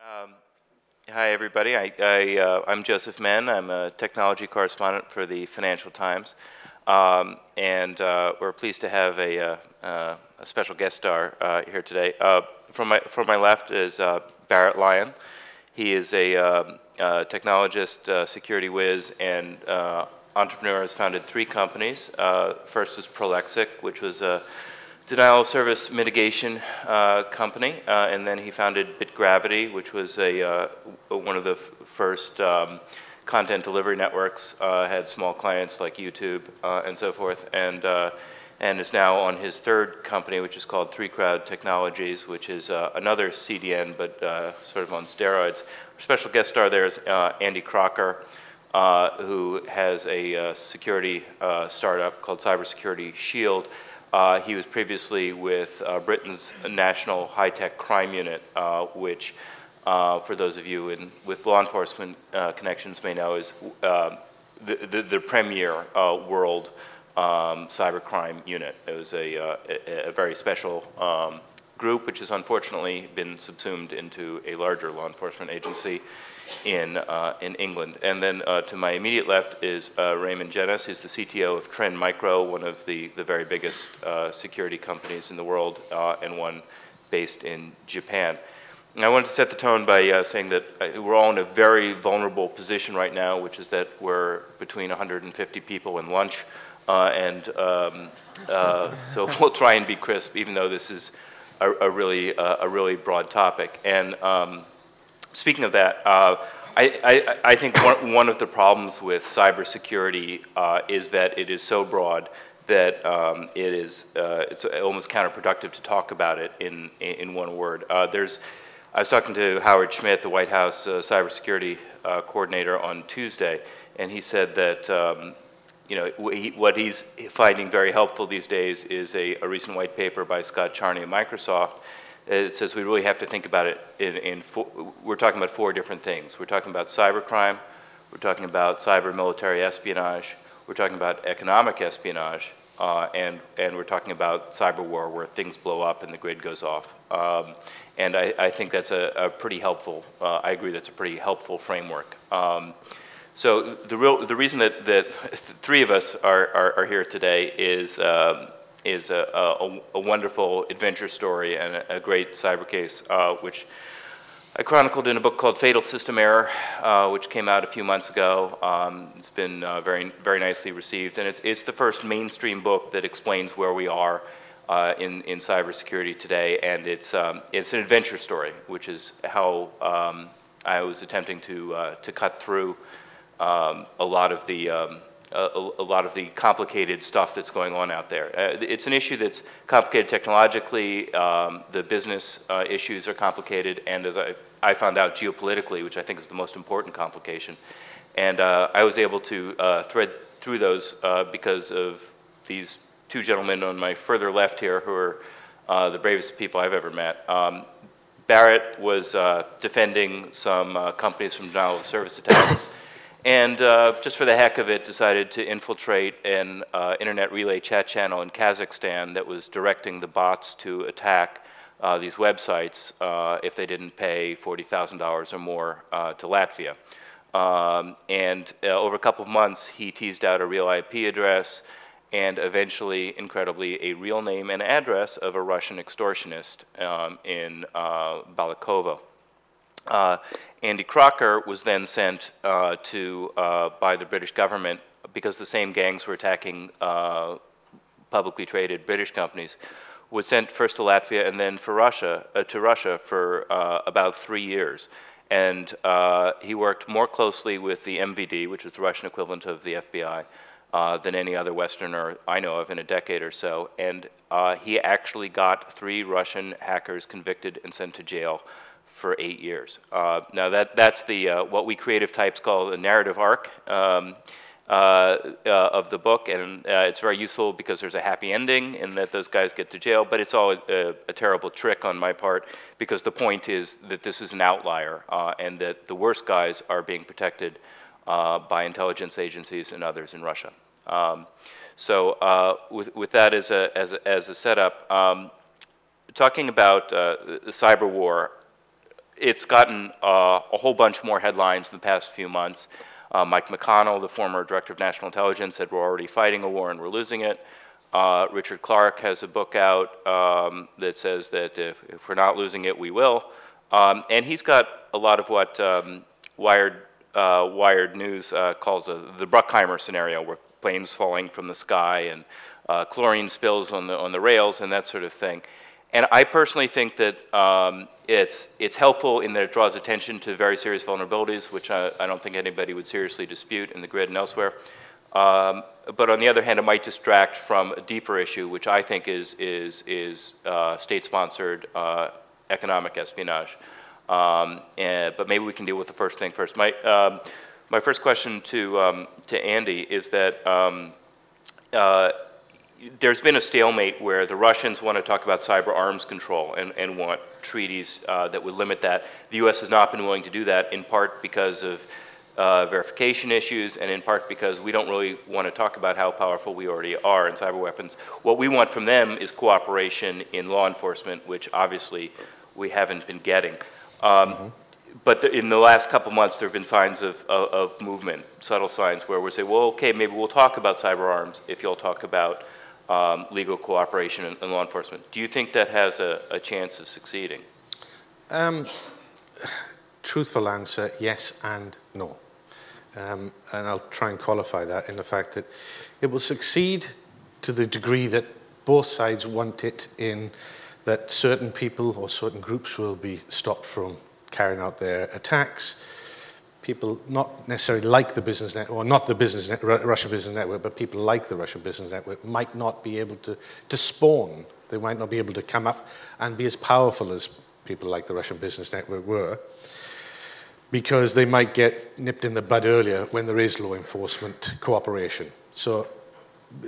Um, Hi, everybody. I'm Joseph Menn. I'm a technology correspondent for the Financial Times. And we're pleased to have a special guest star here today. From my left is Barrett Lyon. He is a technologist, security whiz, and entrepreneur. Has founded 3 companies. First is Prolexic, which was a denial of service mitigation company, and then he founded BitGravity, which was one of the first content delivery networks. Had small clients like YouTube and so forth, and is now on his 3rd company, which is called 3Crowd Technologies, which is another CDN, but sort of on steroids. Our special guest star there is Andy Crocker, who has a security startup called Cybersecurity Shield. He was previously with Britain's National High-Tech Crime Unit, which, for those of you with law enforcement connections may know, is the premier world cybercrime unit. It was a very special group, which has unfortunately been subsumed into a larger law enforcement agency in England. And then to my immediate left is Raymond Jennis, who's the CTO of Trend Micro, one of the very biggest security companies in the world, and one based in Japan. And I wanted to set the tone by saying that we're all in a very vulnerable position right now, which is that we're between 150 people and lunch, so we'll try and be crisp, even though this is a really broad topic. And speaking of that, I think one of the problems with cybersecurity is that it is so broad that it's almost counterproductive to talk about it in one word. I was talking to Howard Schmidt, the White House cybersecurity coordinator, on Tuesday, and he said that what he's finding very helpful these days is a recent white paper by Scott Charney of Microsoft. It says we really have to think about it we're talking about 4 different things. We're talking about cybercrime, we're talking about cyber military espionage, we're talking about economic espionage, and we're talking about cyber war, where things blow up and the grid goes off. And I think that's a pretty helpful, I agree that's a pretty helpful framework. So the reason that 3 of us are here today is a wonderful adventure story and a great cyber case, which I chronicled in a book called Fatal System Error, which came out a few months ago. It's been very nicely received, and it's the first mainstream book that explains where we are in cybersecurity today, and it's an adventure story, which is how I was attempting to cut through a lot of the complicated stuff that's going on out there. It's an issue that's complicated technologically, the business issues are complicated, and as I found out, geopolitically, which I think is the most important complication. And I was able to thread through those because of these 2 gentlemen on my further left here who are the bravest people I've ever met. Barrett was defending some companies from denial of service attacks, and just for the heck of it, decided to infiltrate an internet relay chat channel in Kazakhstan that was directing the bots to attack these websites if they didn't pay $40,000 or more to Latvia. And over a couple of months, he teased out a real IP address and eventually, incredibly, a real name and address of a Russian extortionist in Balakova. Andy Crocker was then sent by the British government, because the same gangs were attacking publicly traded British companies, was sent first to Latvia and then to Russia for about 3 years. And he worked more closely with the MVD, which is the Russian equivalent of the FBI, than any other Westerner I know of in a decade or so. And he actually got 3 Russian hackers convicted and sent to jail for 8 years. Now that's what we creative types call the narrative arc of the book, and it's very useful because there's a happy ending in that those guys get to jail, but it's all a terrible trick on my part, because the point is that this is an outlier and that the worst guys are being protected by intelligence agencies and others in Russia. With that as a setup, talking about the cyber war, it's gotten a whole bunch more headlines in the past few months. Mike McConnell, the former director of national intelligence, said we're already fighting a war and we're losing it. Richard Clarke has a book out that says that if we're not losing it, we will. And he's got a lot of what Wired News calls the Bruckheimer scenario, where planes falling from the sky and chlorine spills on the rails and that sort of thing. And I personally think that it's helpful in that it draws attention to very serious vulnerabilities, which I don't think anybody would seriously dispute in the grid and elsewhere. But on the other hand, it might distract from a deeper issue, which I think is state-sponsored economic espionage. But maybe we can deal with the first thing first. My first question to Andy is that there's been a stalemate where the Russians want to talk about cyber arms control and want treaties that would limit that. The U.S. has not been willing to do that, in part because of verification issues, and in part because we don't really want to talk about how powerful we already are in cyber weapons. What we want from them is cooperation in law enforcement, which obviously we haven't been getting. But in the last couple months, there have been signs of movement, subtle signs, where we say, well, okay, maybe we'll talk about cyber arms if you'll talk about legal cooperation and law enforcement. Do you think that has a chance of succeeding? Truthful answer, yes and no. And I'll try and qualify that in the fact that it will succeed to the degree that both sides want it, in that certain people or certain groups will be stopped from carrying out their attacks. People not necessarily like the business network, or not the Russian business network, but people like the Russian business network might not be able to spawn. They might not be able to come up and be as powerful as people like the Russian business network were, because they might get nipped in the bud earlier when there is law enforcement cooperation. So,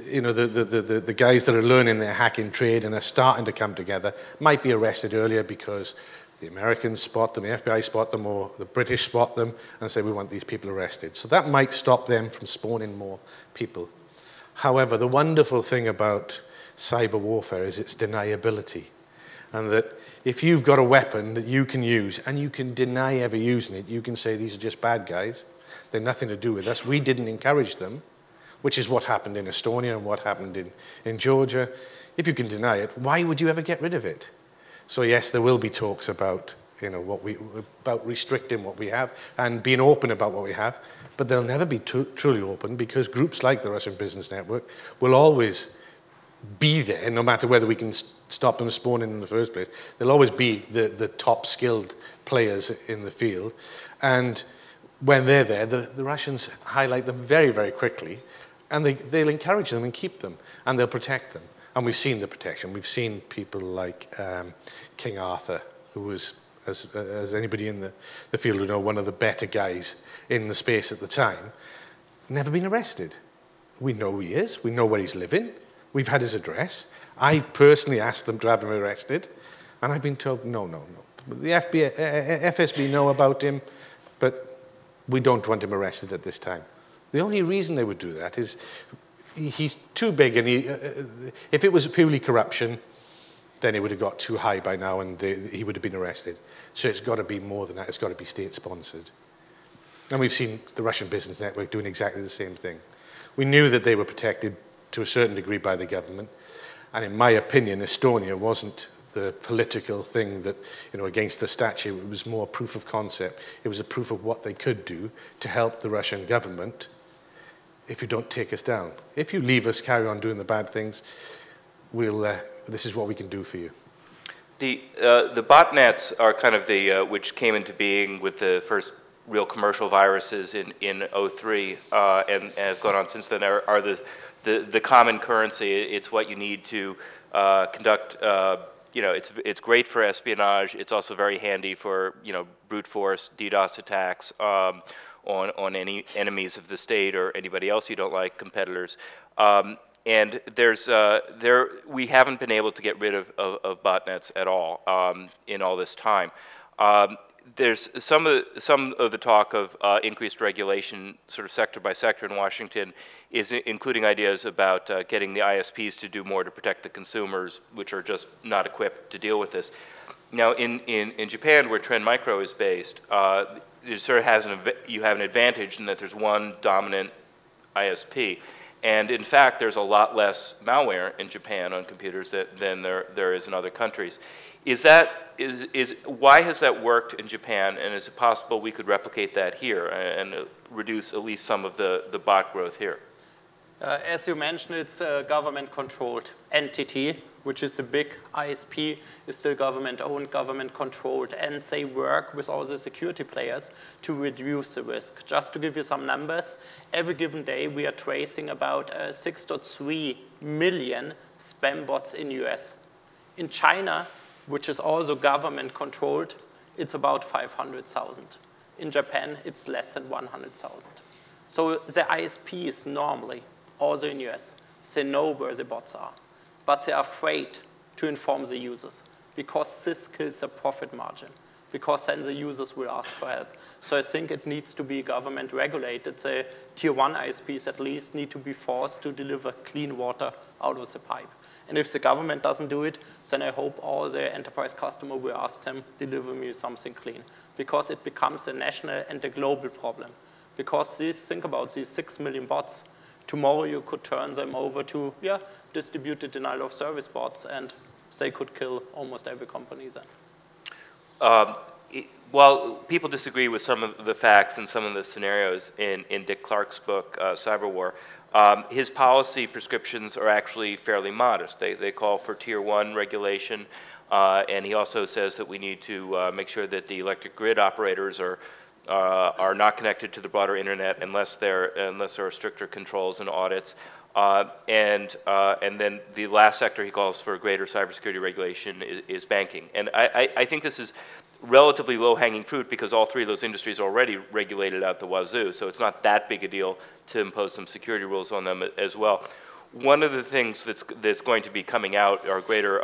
you know, the guys that are learning their hacking trade and are starting to come together might be arrested earlier because the Americans spot them, the FBI spot them, or the British spot them and say, we want these people arrested. So that might stop them from spawning more people. However, the wonderful thing about cyber warfare is its deniability. And that if you've got a weapon that you can use and you can deny ever using it, you can say these are just bad guys. They're nothing to do with us. We didn't encourage them, which is what happened in Estonia and what happened in Georgia. If you can deny it, why would you ever get rid of it? So yes, there will be talks about, you know, about restricting what we have and being open about what we have, but they'll never be truly open, because groups like the Russian Business Network will always be there, no matter whether we can stop them spawning in the first place. They'll always be the top skilled players in the field. And when they're there, the Russians highlight them very, very quickly, and they'll encourage them and keep them, and they'll protect them. And we've seen the protection. We've seen people like King Arthur, who was, as anybody in the field would know, one of the better guys in the space at the time, never been arrested. We know who he is. We know where he's living. We've had his address. I've personally asked them to have him arrested, and I've been told, no, no, no. The FSB know about him, but we don't want him arrested at this time. The only reason they would do that is he's too big, and if it was purely corruption, then it would have got too high by now, and he would have been arrested. So it's got to be more than that. It's got to be state-sponsored. And we've seen the Russian Business Network doing exactly the same thing. We knew that they were protected to a certain degree by the government, and in my opinion, Estonia wasn't the political thing that, you know, against the statue. It was more proof of concept. It was a proof of what they could do to help the Russian government. If you don't take us down, if you leave us carry on doing the bad things, this is what we can do for you. The botnets are kind of the which came into being with the first real commercial viruses in '03 and have gone on since then. Are the common currency. It's what you need to conduct. You know, it's great for espionage. It's also very handy for, you know, brute force DDoS attacks. On any enemies of the state or anybody else you don't like, competitors. And we haven't been able to get rid of botnets at all in all this time. There's some of the talk of increased regulation, sort of sector by sector in Washington, is including ideas about getting the ISPs to do more to protect the consumers, which are just not equipped to deal with this. Now, in Japan, where Trend Micro is based, it sort of has you have an advantage in that there's one dominant ISP. And in fact, there's a lot less malware in Japan on computers than there is in other countries. Why has that worked in Japan, and is it possible we could replicate that here and reduce at least some of the bot growth here? As you mentioned, it's a government-controlled entity, which is a big ISP, is still government-owned, government-controlled, and they work with all the security players to reduce the risk. Just to give you some numbers, every given day we are tracing about 6.3 million spam bots in US. In China, which is also government-controlled, it's about 500,000. In Japan, it's less than 100,000. So the ISPs normally, also in US, they know where the bots are, but they are afraid to inform the users because this kills the profit margin, because then the users will ask for help. So I think it needs to be government regulated. The tier 1 ISPs at least need to be forced to deliver clean water out of the pipe. And if the government doesn't do it, then I hope all the enterprise customer will ask them, deliver me something clean, because it becomes a national and a global problem. Because think about these 6 million bots. Tomorrow you could turn them over to distributed denial of service bots, and they could kill almost every company then. While people disagree with some of the facts and some of the scenarios in Dick Clark's book, Cyber War, his policy prescriptions are actually fairly modest. They call for tier 1 regulation, and he also says that we need to make sure that the electric grid operators are not connected to the broader internet unless there are stricter controls and audits. And then the last sector he calls for greater cybersecurity regulation is banking. And I think this is relatively low-hanging fruit because all three of those industries are already regulated out the wazoo, so it's not that big a deal to impose some security rules on them as well. One of the things that's going to be coming out are greater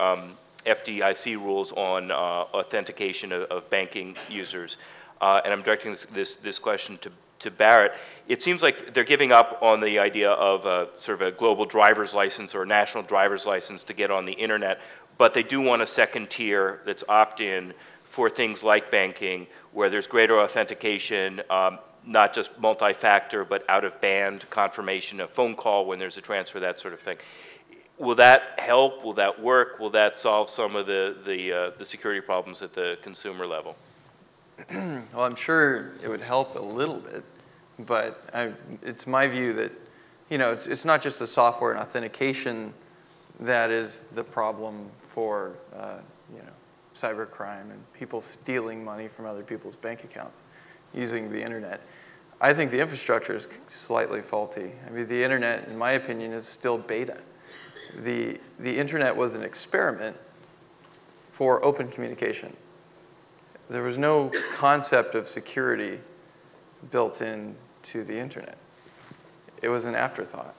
FDIC rules on authentication of banking users. And I'm directing this question to Barrett. It seems like they're giving up on the idea of sort of a global driver's license or a national driver's license to get on the internet, but they do want a second tier that's opt-in for things like banking, where there's greater authentication, not just multi-factor, but out-of-band confirmation, a phone call when there's a transfer, that sort of thing. Will that help? Will that work? Will that solve some of the security problems at the consumer level? Well, I'm sure it would help a little bit, but it's my view that, it's not just the software and authentication that is the problem for, cybercrime and people stealing money from other people's bank accounts using the internet. I think the infrastructure is slightly faulty. I mean, the internet, in my opinion, is still beta. The internet was an experiment for open communication. There was no concept of security built into the internet. It was an afterthought.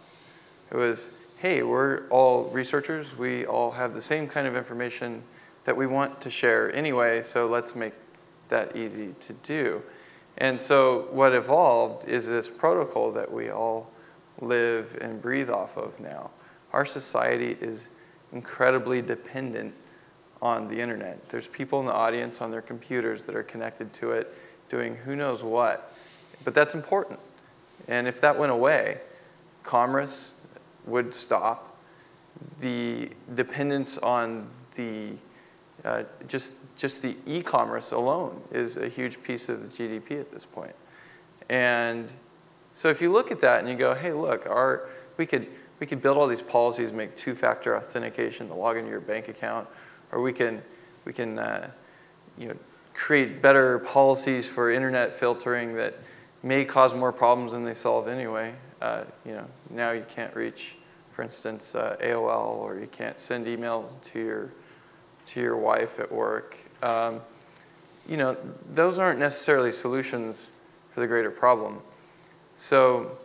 It was, hey, we're all researchers. We all have the same kind of information that we want to share anyway, so let's make that easy to do. And so what evolved is this protocol that we all live and breathe off of now. Our society is incredibly dependent on the internet. There's people in the audience on their computers that are connected to it doing who knows what. But that's important. And if that went away, commerce would stop. The dependence on the just the e-commerce alone is a huge piece of the GDP at this point. And so if you look at that and you go, hey, look, we could build all these policies, make two-factor authentication to log into your bank account, or we can create better policies for internet filtering that may cause more problems than they solve anyway. Now you can't reach, for instance, AOL, or you can't send emails to your wife at work. Those aren't necessarily solutions for the greater problem. So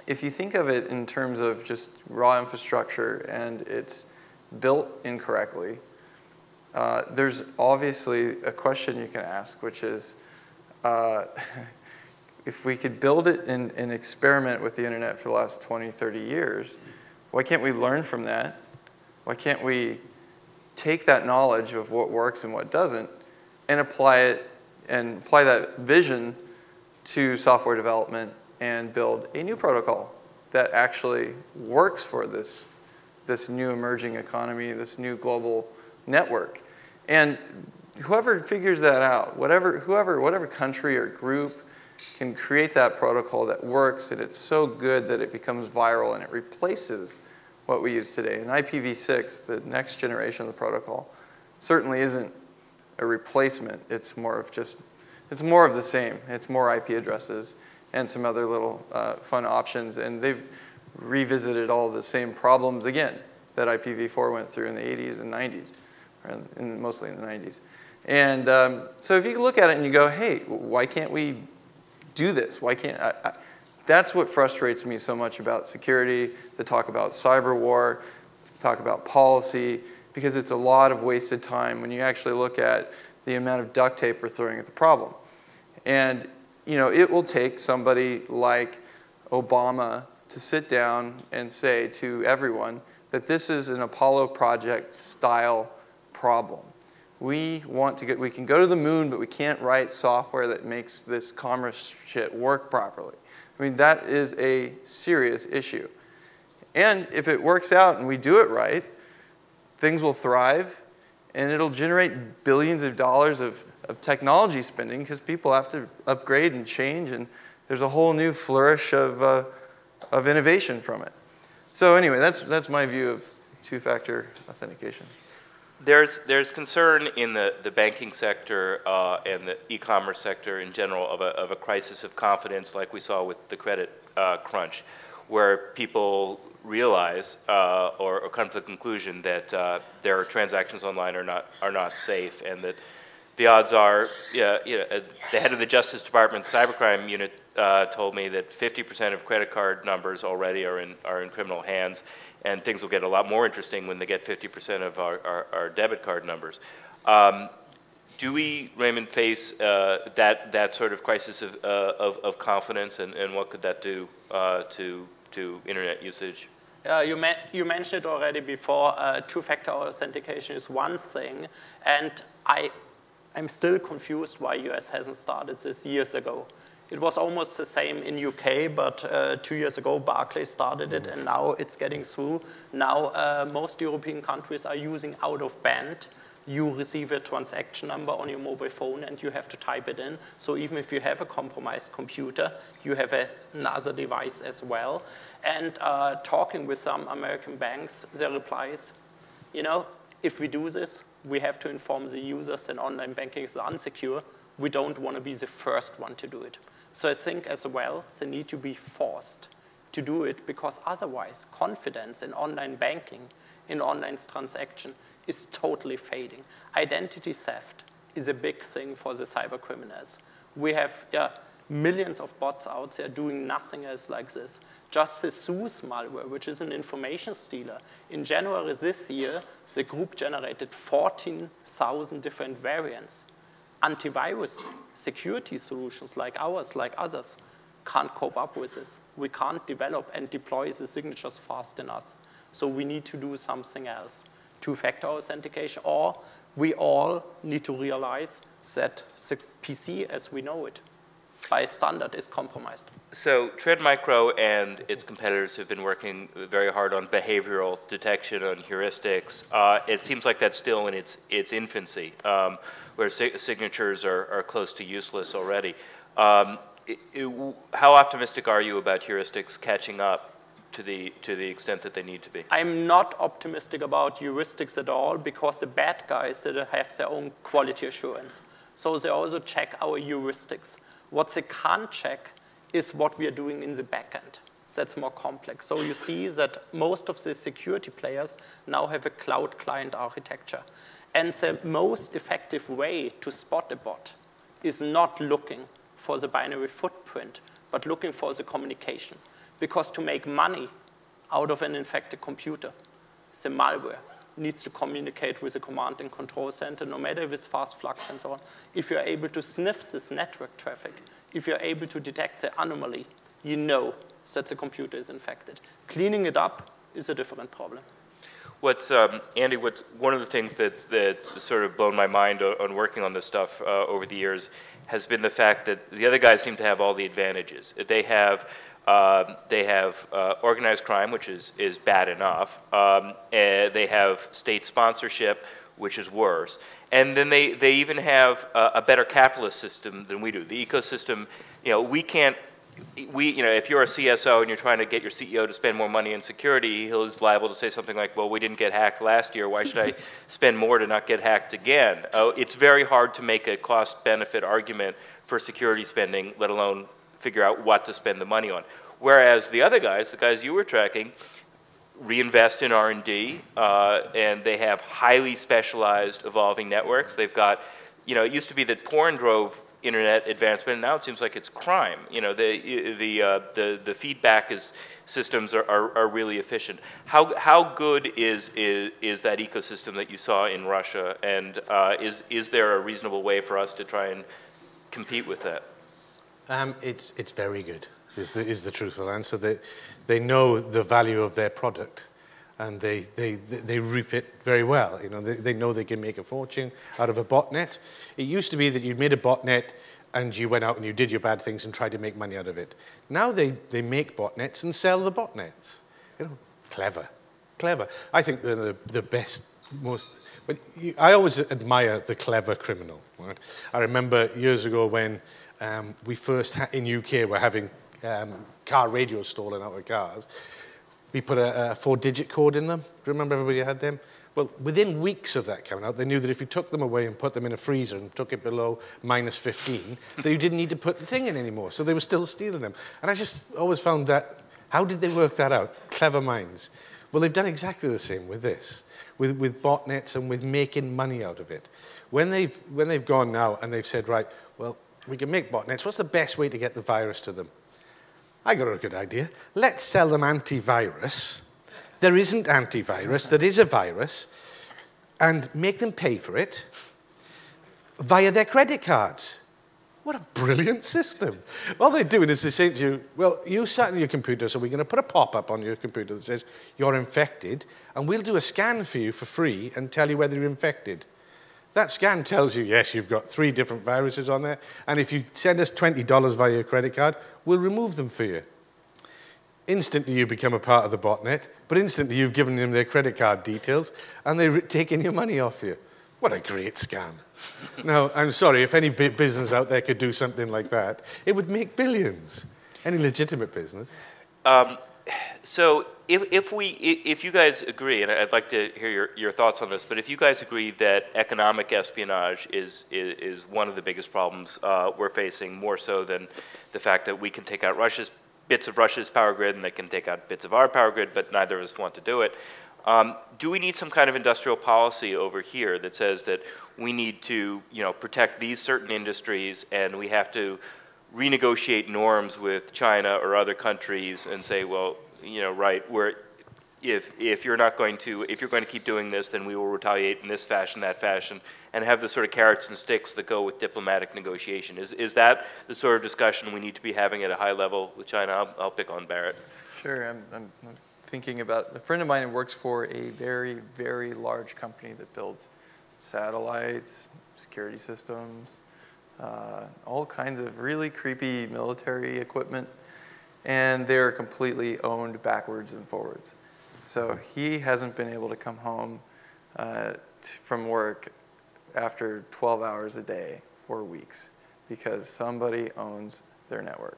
if you think of it in terms of just raw infrastructure and it's built incorrectly, there's obviously a question you can ask, which is, if we could build it and experiment with the internet for the last 20, 30 years, why can't we learn from that? Why can't we take that knowledge of what works and what doesn't and apply that vision to software development and build a new protocol that actually works for this new emerging economy, this new global network. And whoever figures that out, whatever country or group can create that protocol that works, and it's so good that it becomes viral and it replaces what we use today. And IPv6, the next generation of the protocol, certainly isn't a replacement. It's more of the same. It's more IP addresses and some other little fun options. And they've revisited all the same problems again that IPv4 went through in the 80s and 90s, or mostly in the 90s. And so if you look at it and you go, hey, why can't we do this? Why can't that's what frustrates me so much about security, the talk about cyber war, talk about policy, because it's a lot of wasted time when you actually look at the amount of duct tape we're throwing at the problem. And it will take somebody like Obama to sit down and say to everyone that this is an Apollo project style problem. We can go to the moon, but we can't write software that makes this commerce shit work properly. I mean, that is a serious issue. And if it works out and we do it right, things will thrive, and it'll generate billions of dollars of technology spending because people have to upgrade and change, and there's a whole new flourish of innovation from it. So anyway, that's my view of two-factor authentication. There's concern in the banking sector and the e-commerce sector in general of a crisis of confidence, like we saw with the credit crunch, where people realize or come to the conclusion that their transactions online are not safe, and that the odds are, the head of the Justice Department Cybercrime Unit told me that 50% of credit card numbers already are in criminal hands. And things will get a lot more interesting when they get 50% of our debit card numbers. Do we, Raymond, face that sort of crisis of confidence, and what could that do to internet usage? You mentioned it already before. Two-factor authentication is one thing, and I'm still confused why US hasn't started this years ago. It was almost the same in UK, but 2 years ago, Barclays started it, and now it's getting through. Now, most European countries are using out-of-band. You receive a transaction number on your mobile phone, and you have to type it in. So even if you have a compromised computer, you have another device as well. And talking with some American banks, their replies, if we do this, we have to inform the users that online banking is unsecure. We don't want to be the first one to do it. So I think as well, they need to be forced to do it, because otherwise confidence in online banking, in online transaction, is totally fading. Identity theft is a big thing for the cyber criminals. We have millions of bots out there doing nothing else like this. Just the SUSE malware, which is an information stealer. In January this year, the group generated 14,000 different variants. Antivirus security solutions like ours, like others, can't cope up with this. We can't develop and deploy the signatures fast enough. So we need to do something else. Two-factor authentication, or we all need to realize that the PC as we know it, by standard, is compromised. So Trend Micro and its competitors have been working very hard on behavioral detection, on heuristics. It seems like that's still in its infancy, where signatures are close to useless already. How optimistic are you about heuristics catching up to the extent that they need to be? I'm not optimistic about heuristics at all, because the bad guys that have their own quality assurance. So they also check our heuristics. What they can't check is what we are doing in the backend. That's more complex. So you see that most of the security players now have a cloud client architecture. And the most effective way to spot a bot is not looking for the binary footprint, but looking for the communication. Because to make money out of an infected computer, the malware needs to communicate with the command and control center, no matter if it's fast flux and so on. If you're able to sniff this network traffic, if you're able to detect the anomaly, you know that the computer is infected. Cleaning it up is a different problem. Andy, one of the things that's sort of blown my mind on working on this stuff over the years has been the fact that the other guys seem to have all the advantages. They have organized crime, which is bad enough. They have state sponsorship, which is worse. And then they even have a better capitalist system than we do. The ecosystem, we can't. If you're a CSO and you're trying to get your CEO to spend more money in security, he's liable to say something like, well, we didn't get hacked last year, why should I spend more to not get hacked again? It's very hard to make a cost-benefit argument for security spending, let alone figure out what to spend the money on. Whereas the other guys, the guys you were tracking, reinvest in R&D, and they have highly specialized evolving networks. They've got, it used to be that porn drove internet advancement, and now it seems like it's crime. The feedback systems are really efficient. How good is that ecosystem that you saw in Russia, and is there a reasonable way for us to try and compete with that? It's very good, is the truthful answer. They know the value of their product, and they reap it very well. They know they can make a fortune out of a botnet. It used to be that you made a botnet and you went out and you did your bad things and tried to make money out of it. Now they make botnets and sell the botnets. Clever. I think they're the best, most. But I always admire the clever criminal. Right? I remember years ago when we first in UK were having car radios stolen out of cars. We put a 4-digit code in them. Do you remember everybody had them? Well, within weeks of that coming out, they knew that if you took them away and put them in a freezer and took it below -15, that you didn't need to put the thing in anymore. So they were still stealing them. And I just always found that, how did they work that out? Clever minds. Well, they've done exactly the same with this, with botnets and with making money out of it. When they've gone now and they've said, right, well, we can make botnets. What's the best way to get the virus to them? I got a good idea. Let's sell them antivirus. There isn't antivirus, there is a virus, and make them pay for it via their credit cards. What a brilliant system. All they're doing is they say to you, well, you sat on your computer, so we're going to put a pop-up on your computer that says you're infected, and we'll do a scan for you for free and tell you whether you're infected. That scan tells you, yes, you've got 3 different viruses on there, and if you send us $20 via your credit card, we'll remove them for you. Instantly you become a part of the botnet, but instantly you've given them their credit card details, and they're taking your money off you. What a great scam. Now, I'm sorry, if any business out there could do something like that, it would make billions. Any legitimate business. So if you guys agree, and I'd like to hear your thoughts on this, but if you guys agree that economic espionage is one of the biggest problems we're facing, more so than the fact that we can take out bits of Russia's power grid and they can take out bits of our power grid, but neither of us want to do it, do we need some kind of industrial policy over here that says that we need to protect these certain industries and we have to renegotiate norms with China or other countries and say, well, right, if you're going to keep doing this, then we will retaliate in this fashion, that fashion, and have the sort of carrots and sticks that go with diplomatic negotiation. Is that the sort of discussion we need to be having at a high level with China? I'll pick on Barrett. Sure, I'm thinking about a friend of mine who works for a very, very large company that builds satellites, security systems, all kinds of really creepy military equipment, and they're completely owned backwards and forwards. So he hasn't been able to come home from work after 12 hours a day for weeks because somebody owns their network,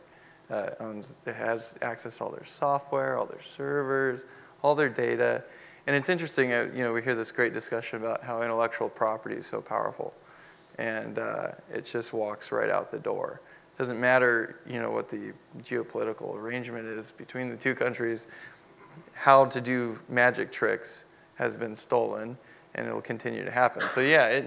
has access to all their software, all their servers, all their data. And it's interesting, we hear this great discussion about how intellectual property is so powerful. And it just walks right out the door. Doesn't matter, what the geopolitical arrangement is between the two countries. How to do magic tricks has been stolen, and it'll continue to happen. So yeah,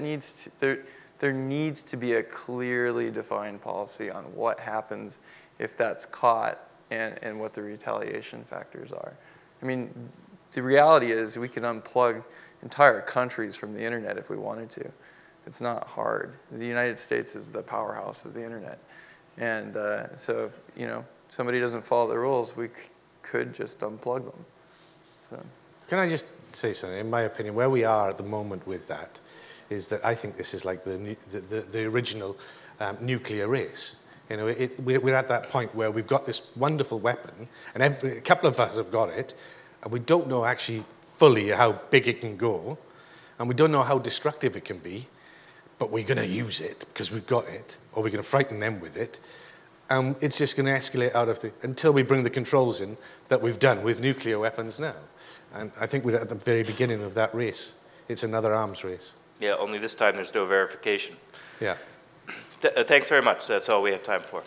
there needs to be a clearly defined policy on what happens if that's caught and what the retaliation factors are. I mean, the reality is we can unplug entire countries from the internet if we wanted to. It's not hard. The United States is the powerhouse of the internet. And so if somebody doesn't follow the rules, we could just unplug them. So. Can I just say something. In my opinion, where we are at the moment with that is that I think this is like the original nuclear race. You know, we're at that point where we've got this wonderful weapon, and a couple of us have got it, and we don't know actually fully how big it can go, and we don't know how destructive it can be, but we're going to use it because we've got it, or we're going to frighten them with it. It's just going to escalate out of until we bring the controls in that we've done with nuclear weapons now. And I think we're at the very beginning of that race. It's another arms race. Yeah, only this time there's no verification. Yeah. Thanks very much. That's all we have time for.